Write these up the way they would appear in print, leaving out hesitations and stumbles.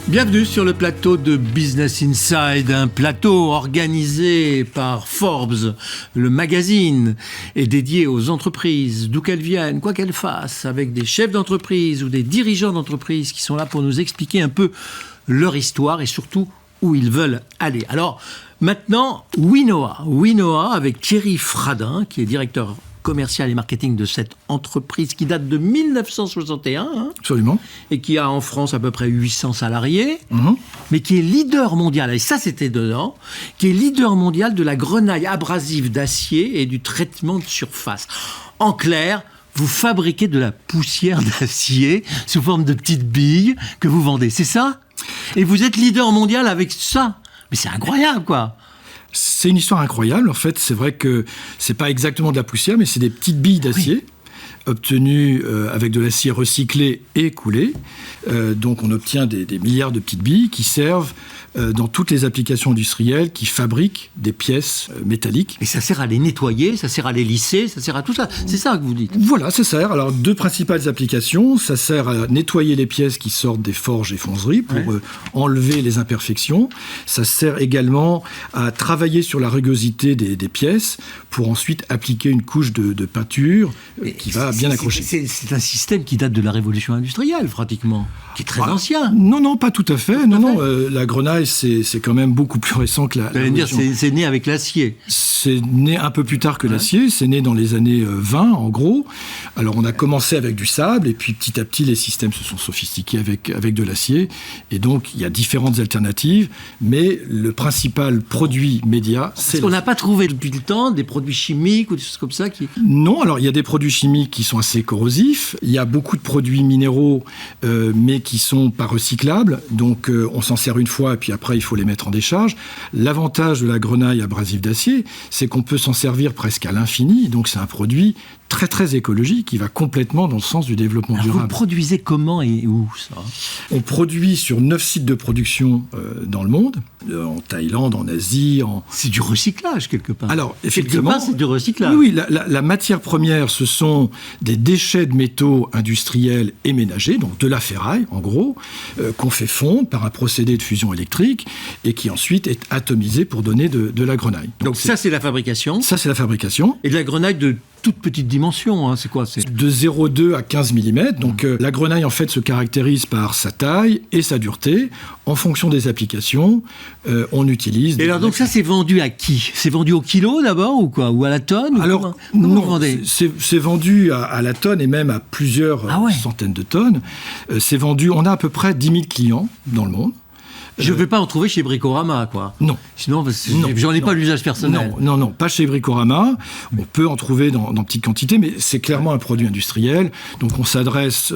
Bienvenue sur le plateau de Business Inside, un plateau organisé par Forbes, le magazine, et dédié aux entreprises, d'où qu'elles viennent, quoi qu'elles fassent, avec des chefs d'entreprise ou des dirigeants d'entreprise qui sont là pour nous expliquer un peu leur histoire et surtout où ils veulent aller. Alors maintenant, Winoa avec Thierry Fradin, qui est directeur commercial et marketing de cette entreprise qui date de 1961. Absolument. Et qui a en France à peu près 800 salariés, mais qui est leader mondial, et ça c'était dedans, qui est leader mondial de la grenaille abrasive d'acier et du traitement de surface. En clair, vous fabriquez de la poussière d'acier sous forme de petites billes que vous vendez, c'est ça ? Et vous êtes leader mondial avec ça ? Mais c'est incroyable, quoi. C'est une histoire incroyable. En fait, c'est vrai que c'est pas exactement de la poussière, mais c'est des petites billes d'acier obtenues avec de l'acier recyclé et coulé. Donc, on obtient des milliards de petites billes qui servent dans toutes les applications industrielles qui fabriquent des pièces métalliques. Et ça sert à les nettoyer, ça sert à les lisser, ça sert à tout ça. C'est ça que vous dites. Voilà, ça sert. Alors, deux principales applications. Ça sert à nettoyer les pièces qui sortent des forges et fonderies pour enlever les imperfections. Ça sert également à travailler sur la rugosité des pièces pour ensuite appliquer une couche de peinture qui va bien accrocher. C'est un système qui date de la révolution industrielle, pratiquement, qui est très ancien. Non, pas tout à fait. La grenaille, c'est quand même beaucoup plus récent que la révolution. C'est né avec l'acier. C'est né un peu plus tard que l'acier. C'est né dans les années 20, en gros. Alors, on a commencé avec du sable, et puis petit à petit, les systèmes se sont sophistiqués avec de l'acier. Et donc, il y a différentes alternatives, mais le principal produit média, c'est... Parce qu'on n'a pas trouvé depuis le temps des produits chimiques ou des choses comme ça qui... Non, alors il y a des produits chimiques qui sont assez corrosifs. Il y a beaucoup de produits minéraux, mais qui sont pas recyclables. Donc, on s'en sert une fois, et puis après, il faut les mettre en décharge. L'avantage de la grenaille abrasive d'acier, c'est qu'on peut s'en servir presque à l'infini. Donc, c'est un produit très, très écologique qui va complètement dans le sens du développement durable. Vous le produisez comment et où, ça ? On produit sur 9 sites de production dans le monde, en Thaïlande, en Asie. C'est du recyclage, quelque part. Alors, effectivement, quelque part, c'est du recyclage. Oui, la matière première, ce sont des déchets de métaux industriels et ménagers, donc de la ferraille, en gros, qu'on fait fondre par un procédé de fusion électrique et qui ensuite est atomisé pour donner de la grenaille. Donc ça, c'est la fabrication. Ça, c'est la fabrication. Et de la grenaille de toute petite dimension, c'est quoi ? De 0,2 à 15 mm. Donc la grenaille, en fait, se caractérise par sa taille et sa dureté. En fonction des applications, on utilise... Et alors, donc ça, c'est vendu à qui ? C'est vendu au kilo, d'abord, ou quoi ? Ou à la tonne ? Alors, non, c'est vendu à la tonne et même à plusieurs centaines de tonnes. C'est vendu... On a à peu près 10 000 clients dans le monde. Je ne vais pas en trouver chez Bricorama, quoi. Non. Sinon, j'en ai pas l'usage personnel. Non, pas chez Bricorama. On peut en trouver dans petite quantité, mais c'est clairement un produit industriel. Donc, on s'adresse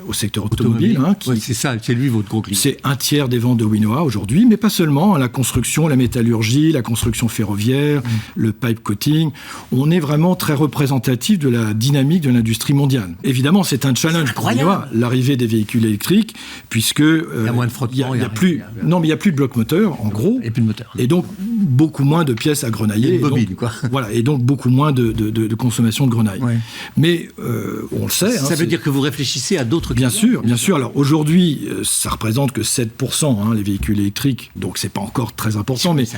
au secteur automobile. C'est ça, c'est lui votre gros client. C'est un tiers des ventes de Winoa aujourd'hui, mais pas seulement. La construction, la métallurgie, la construction ferroviaire, le pipe coating. On est vraiment très représentatif de la dynamique de l'industrie mondiale. Évidemment, c'est un challenge pour Winoa, l'arrivée des véhicules électriques, puisque... il y a moins de frottement. Il y a plus... Non, mais il n'y a plus de bloc moteur, en gros. Et plus de moteur. Et donc, beaucoup moins de pièces à grenailler. Une bobine, quoi. Voilà, et donc beaucoup moins de consommation de grenaille. Ouais. Mais on le sait... Ça veut dire que vous réfléchissez à d'autres clients. Bien sûr. Alors, aujourd'hui, ça représente que 7%, les véhicules électriques. Donc, c'est pas encore très important, mais... Ça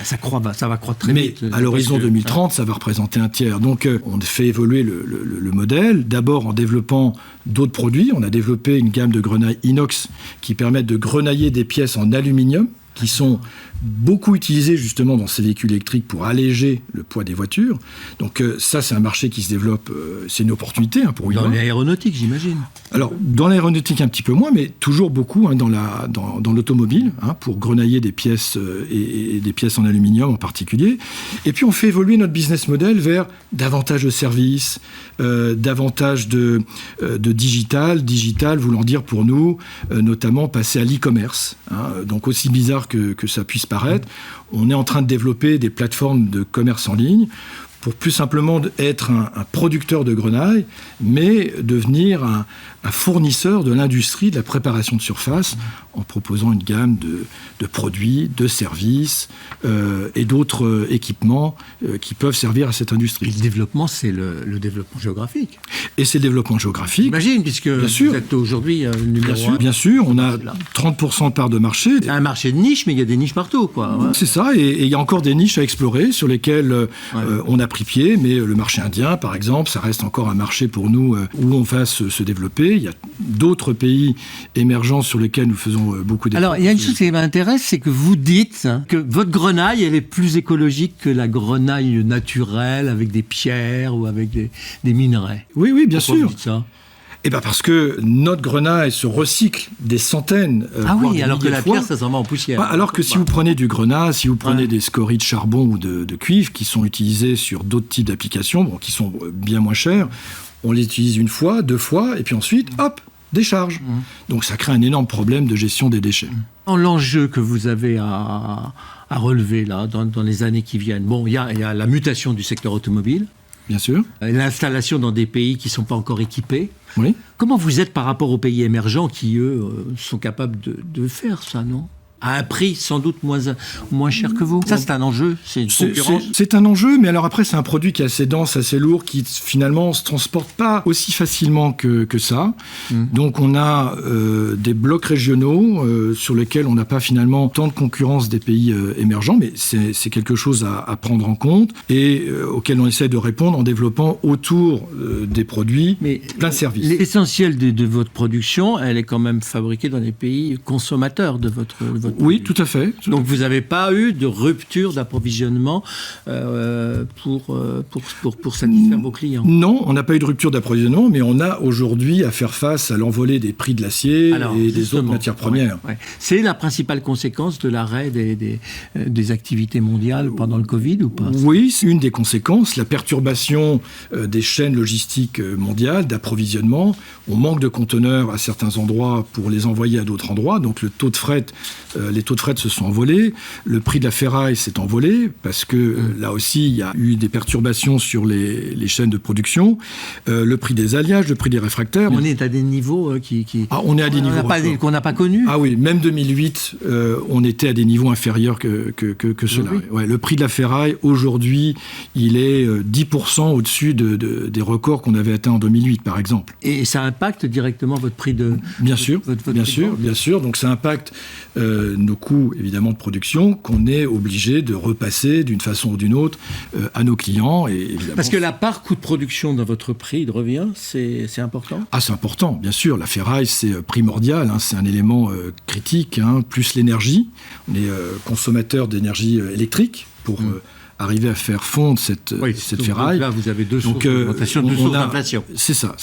va croître très vite. Mais à l'horizon 2030, ça va représenter un tiers. Donc, on fait évoluer le modèle. D'abord, en développant d'autres produits. On a développé une gamme de grenailles inox qui permettent de grenailler des pièces en aluminium qui sont beaucoup utilisés justement dans ces véhicules électriques pour alléger le poids des voitures. Donc ça, c'est un marché qui se développe, c'est une opportunité pour Winoa. Dans l'aéronautique, j'imagine. Alors, dans l'aéronautique un petit peu moins, mais toujours beaucoup dans l'automobile, pour grenailler des pièces et des pièces en aluminium en particulier. Et puis, on fait évoluer notre business model vers davantage de services, davantage de digital voulant dire pour nous, notamment passer à l'e-commerce. Donc, aussi bizarre que ça puisse paraître, on est en train de développer des plateformes de commerce en ligne pour plus simplement être un producteur de grenaille, mais devenir un fournisseur de l'industrie de la préparation de surface en proposant une gamme de produits, de services et d'autres équipements qui peuvent servir à cette industrie. Et le développement, c'est le développement géographique. Et c'est le développement géographique. J'imagine, puisque vous êtes aujourd'hui numéro 1. Bien sûr, on a 30% de part de marché. C'est un marché de niche, mais il y a des niches partout, quoi. Ouais. C'est ça, et il y a encore des niches à explorer sur lesquelles on a pris pied, mais le marché indien, par exemple, ça reste encore un marché pour nous où on va se développer. Il y a d'autres pays émergents sur lesquels nous faisons beaucoup d'efforts. Alors, il y a une chose qui m'intéresse, c'est que vous dites que votre grenaille, elle est plus écologique que la grenaille naturelle avec des pierres ou avec des minerais. Oui, bien sûr. Pourquoi vous dites ça ? Eh bien parce que notre grenaille se recycle des centaines. Voire des alors que la pierre, ça s'en va en poussière. Alors que si vous prenez du grenat, si vous prenez des scories de charbon ou de cuivre qui sont utilisés sur d'autres types d'applications, qui sont bien moins chères, on les utilise une fois, 2 fois, et puis ensuite, hop, décharge. Donc ça crée un énorme problème de gestion des déchets. L'enjeu que vous avez à relever là, dans les années qui viennent, il y a la mutation du secteur automobile. Bien sûr. L'installation dans des pays qui ne sont pas encore équipés. Oui. Comment vous êtes par rapport aux pays émergents qui, eux, sont capables de faire ça, non ? À un prix sans doute moins cher que vous. Ça, c'est un enjeu, c'est une concurrence. C'est un enjeu, mais alors après, c'est un produit qui est assez dense, assez lourd, qui finalement ne se transporte pas aussi facilement que ça. Donc on a des blocs régionaux sur lesquels on n'a pas finalement tant de concurrence des pays émergents, mais c'est quelque chose à prendre en compte et auquel on essaie de répondre en développant autour des produits plein de services. L'essentiel de votre production, elle est quand même fabriquée dans les pays consommateurs de votre Oui, tout à fait. Donc vous n'avez pas eu de rupture d'approvisionnement pour satisfaire vos clients? Non, on n'a pas eu de rupture d'approvisionnement, mais on a aujourd'hui à faire face à l'envolée des prix de l'acier et des autres matières premières. Ouais. C'est la principale conséquence de l'arrêt des activités mondiales pendant le Covid ou pas? Oui, c'est une des conséquences, la perturbation des chaînes logistiques mondiales, d'approvisionnement. On manque de conteneurs à certains endroits pour les envoyer à d'autres endroits, donc les taux de fret se sont envolés, le prix de la ferraille s'est envolé, parce que là aussi, il y a eu des perturbations sur les chaînes de production, le prix des alliages, le prix des réfractaires. On est à des niveaux on est à des niveaux qu'on n'a pas connus. Ah oui, même 2008, on était à des niveaux inférieurs que cela. Oui. Ouais, le prix de la ferraille, aujourd'hui, il est 10% au-dessus des records qu'on avait atteints en 2008, par exemple. Et ça impacte directement votre prix de... Bien sûr. Donc ça impacte nos coûts, évidemment, de production, qu'on est obligé de repasser d'une façon ou d'une autre à nos clients. Et évidemment, parce que la part coût de production dans votre prix de revient, c'est important? Ah, c'est important, bien sûr. La ferraille, c'est primordial, c'est un élément critique, plus l'énergie. On est consommateur d'énergie électrique pour... arriver à faire fondre cette ferraille. Là, vous avez deux sources d'augmentation, deux sources d'inflation. C'est ça,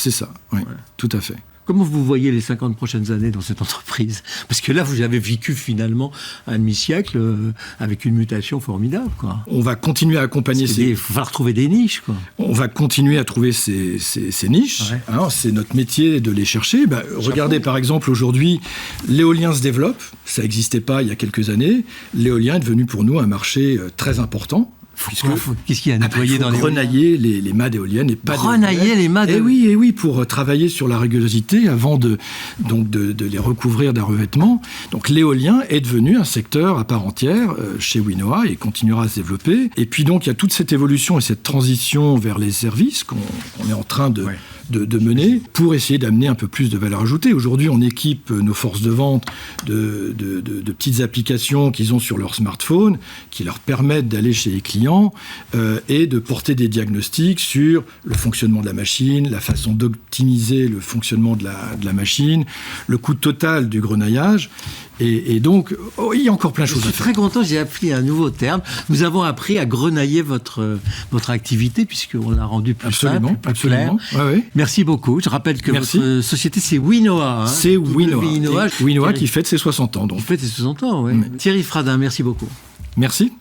oui, tout à fait. Comment vous voyez les 50 prochaines années dans cette entreprise? Parce que là, vous avez vécu finalement un demi-siècle avec une mutation formidable, quoi. On va continuer à accompagner Il va falloir trouver des niches, quoi. On va continuer à trouver ces niches. Ouais. Alors, c'est notre métier de les chercher. Regardez, par exemple, aujourd'hui, l'éolien se développe. Ça n'existait pas il y a quelques années. L'éolien est devenu pour nous un marché très important. Qu'est-ce qu'il y a à nettoyer dans les grenailler les mâts d'éoliennes et pas grenailler les mâts d'éoliennes. Oui, pour travailler sur la régulosité avant de les recouvrir d'un revêtement. Donc l'éolien est devenu un secteur à part entière chez Winoa et continuera à se développer. Et puis donc il y a toute cette évolution et cette transition vers les services qu'on est en train de mener pour essayer d'amener un peu plus de valeur ajoutée. Aujourd'hui, on équipe nos forces de vente de petites applications qu'ils ont sur leur smartphone qui leur permettent d'aller chez les clients et de porter des diagnostics sur le fonctionnement de la machine, la façon d'optimiser le fonctionnement de la machine, le coût total du grenaillage. Et donc, il y a encore plein de choses à faire. Je suis très content, j'ai appris un nouveau terme. Nous avons appris à grenailler votre activité, puisqu'on l'a rendu plus simple, plus clair. Ouais. Merci beaucoup. Je rappelle que votre société, c'est Winoa. C'est Winoa. Winoa qui fête ses 60 ans. Donc. Qui fête ses 60 ans, oui. Thierry Fradin, merci beaucoup. Merci.